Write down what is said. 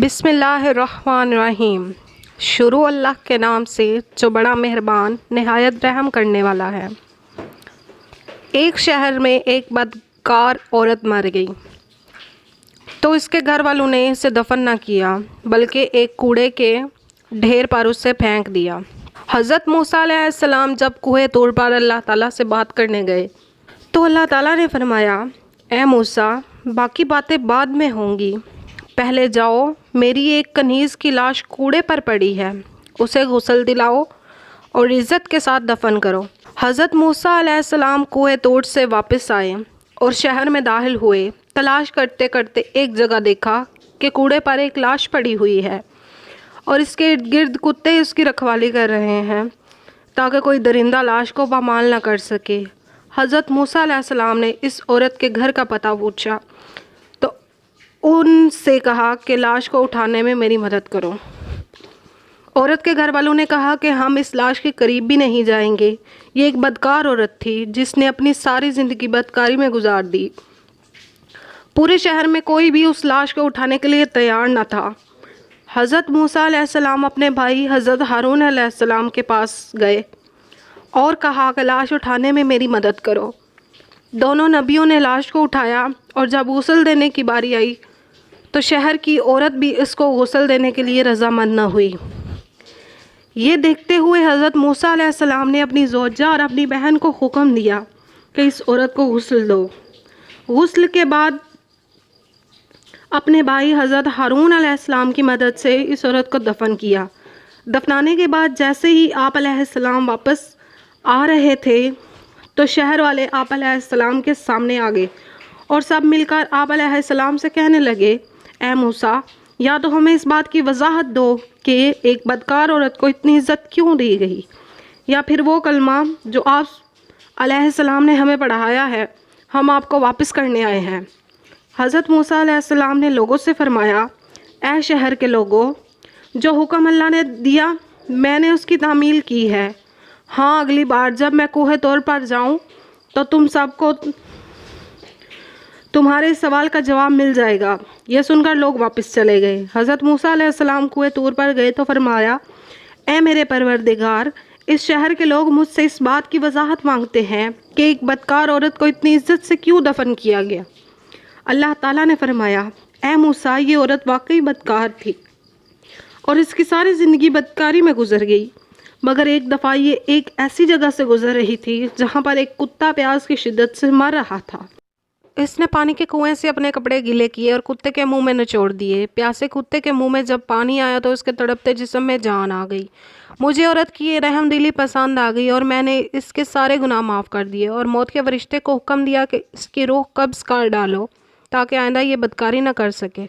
بسم اللہ الرحمن الرحیم۔ شروع اللہ کے نام سے جو بڑا مہربان نہایت رحم کرنے والا ہے۔ ایک شہر میں ایک بدکار عورت مر گئی تو اس کے گھر والوں نے اسے دفن نہ کیا بلکہ ایک کوڑے کے ڈھیر پر اسے پھینک دیا۔ حضرت موسیٰ علیہ السلام جب کوہ طور پر اللہ تعالیٰ سے بات کرنے گئے تو اللہ تعالیٰ نے فرمایا، اے موسیٰ، باقی باتیں بعد میں ہوں گی، پہلے جاؤ، میری ایک کنیز کی لاش کوڑے پر پڑی ہے، اسے غسل دلاؤ اور عزت کے ساتھ دفن کرو۔ حضرت موسیٰ علیہ السلام کوہ طور سے واپس آئے اور شہر میں داخل ہوئے۔ تلاش کرتے کرتے ایک جگہ دیکھا کہ کوڑے پر ایک لاش پڑی ہوئی ہے اور اس کے ارد گرد کتے اس کی رکھوالی کر رہے ہیں تاکہ کوئی درندہ لاش کو پامال نہ کر سکے۔ حضرت موسیٰ علیہ السلام نے اس عورت کے گھر کا پتہ پوچھا تو ان سے کہا کہ لاش کو اٹھانے میں میری مدد کرو۔ عورت کے گھر والوں نے کہا کہ ہم اس لاش کے قریب بھی نہیں جائیں گے۔ یہ ایک بدکار عورت تھی جس نے اپنی ساری زندگی بدکاری میں گزار دی۔ پورے شہر میں کوئی بھی اس لاش کو اٹھانے کے لیے تیار نہ تھا۔ حضرت موسیٰ علیہ السلام اپنے بھائی حضرت ہارون علیہ السلام کے پاس گئے اور کہا کہ لاش اٹھانے میں میری مدد کرو۔ دونوں نبیوں نے لاش کو اٹھایا اور جب غسل دینے کی باری آئی تو شہر کی عورت بھی اس کو غسل دینے کے لیے رضامند نہ ہوئی۔ یہ دیکھتے ہوئے حضرت موسیٰ علیہ السلام نے اپنی زوجہ اور اپنی بہن کو حکم دیا کہ اس عورت کو غسل دو۔ غسل کے بعد اپنے بھائی حضرت ہارون علیہ السلام کی مدد سے اس عورت کو دفن کیا۔ دفنانے کے بعد جیسے ہی آپ علیہ السلام واپس آ رہے تھے تو شہر والے آپ علیہ السلام کے سامنے آ گئے اور سب مل کر آپ علیہ السلام سے کہنے لگے، اے موسیٰ، یا تو ہمیں اس بات کی وضاحت دو کہ ایک بدکار عورت کو اتنی عزت کیوں دی گئی، یا پھر وہ کلمہ جو آپ علیہ السلام نے ہمیں پڑھایا ہے ہم آپ کو واپس کرنے آئے ہیں۔ حضرت موسیٰ علیہ السلام نے لوگوں سے فرمایا، اے شہر کے لوگوں، جو حکم اللہ نے دیا میں نے اس کی تعمیل کی ہے۔ ہاں، اگلی بار جب میں کوہ طور پر جاؤں تو تم سب کو تمہارے سوال کا جواب مل جائے گا۔ یہ سن کر لوگ واپس چلے گئے۔ حضرت موسیٰ علیہ السلام کوہ طور پر گئے تو فرمایا، اے میرے پروردگار، اس شہر کے لوگ مجھ سے اس بات کی وضاحت مانگتے ہیں کہ ایک بدکار عورت کو اتنی عزت سے کیوں دفن کیا گیا۔ اللہ تعالیٰ نے فرمایا، اے موسیٰ، یہ عورت واقعی بدکار تھی اور اس کی ساری زندگی بدکاری میں گزر گئی، مگر ایک دفعہ یہ ایک ایسی جگہ سے گزر رہی تھی جہاں پر ایک کتا پیاس کی شدت سے مر رہا تھا۔ اس نے پانی کے کنویں سے اپنے کپڑے گیلے کیے اور کتے کے منہ میں نچوڑ دیے۔ پیاسے کتے کے منہ میں جب پانی آیا تو اس کے تڑپتے جسم میں جان آ گئی۔ مجھے عورت کی یہ رحم دلی پسند آ گئی اور میں نے اس کے سارے گناہ معاف کر دیے اور موت کے فرشتے کو حکم دیا کہ اس کی روح قبض کر ڈالو تاکہ آئندہ یہ بدکاری نہ کر سکے۔